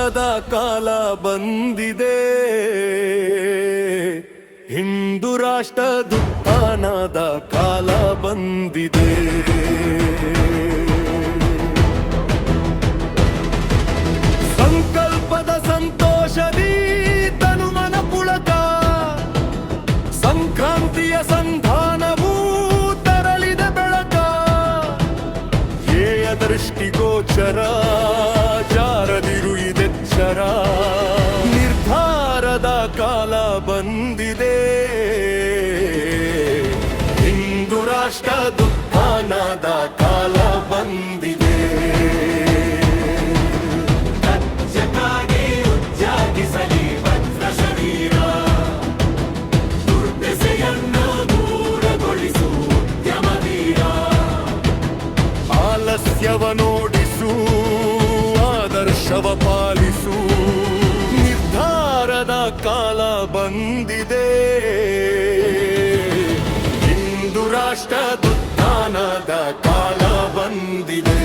ನಿರ್ಧಾರದ ಕಾಲ ಬಂದಿದೆ. ಹಿಂದೂ ರಾಷ್ಟ್ರದುತ್ಥಾನದ ಕಾಲ ಬಂದಿದೆ. ಸಂಕಲ್ಪದ ಸಂತೋಷದಿ ತನುಮನ ಪುಳಕ, ಸಂಕ್ರಾಂತಿಯ ಸಂಧಾನವೂ ತರಲಿದ ಬೆಳಕ. ಏಯ ದೃಷ್ಟಿಗೋಚರ ಜಾರದಿರು ಇದೆಚ್ಚರ. ನಿರ್ಧಾರದ ಕಾಲ ಬಂದಿದೆ. ಹಿಂದೂ ರಾಷ್ಟ್ರದುತ್ಥಾನದ ಕಾಲ ಬಂದಿದೆ. ರಾಜ್ಯಕ್ಕಾಗಿ ಉಜ್ಜಾಗಿಸಲಿ ಭದ್ರ ಶರೀರ, ದುರ್ದೆಸೆಯನ್ನು ದೂರಗೊಳಿಸು ಉದ್ಯಮವೀರ. ಆಲಸ್ಯವನೋಡಿಸು ಆದರ್ಶವ ಪಾಲಿಸು. ನಿರ್ಧಾರದ ಕಾಲ ಬಂದಿದೆ. ಹಿಂದೂ ರಾಷ್ಟ್ರದುತ್ಥಾನದ ಕಾಲ ಬಂದಿದೆ.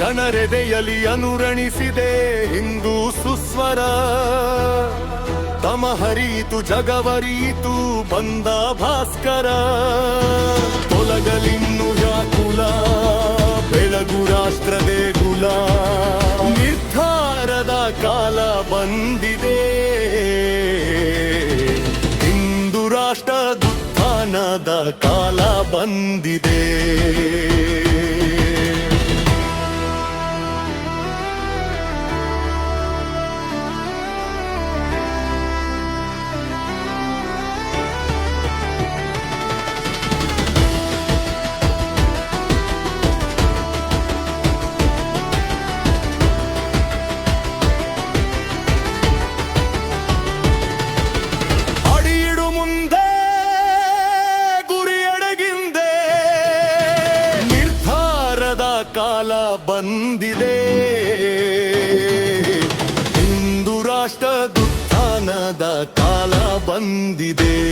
ಜನರೆದೆಯಲಿ ಅನುರಣಿಸಿದೆ ಹಿಂದೂ ಸುಸ್ವರ. ತಮ ಹರಿಯಿತು ಜಗವರಿಯಿತು ಬಂದ ಭಾಸ್ಕರ. ತೊಲಗಲಿನ್ನು ವ್ಯಾಕುಲ ಬೆಳಗು ರಾಷ್ಟ್ರದೇ ಗುಲ. ನಿರ್ಧಾರದ ಕಾಲ ಬಂದಿದೆ. ಹಿಂದೂ ರಾಷ್ಟ್ರದುತ್ಥಾನದ ಕಾಲ ಬಂದಿದೆ. ಕಾಲ ಬಂದಿದೆ. ಹಿಂದೂ ರಾಷ್ಟ್ರದುತ್ಥಾನದ ಕಾಲ ಬಂದಿದೆ.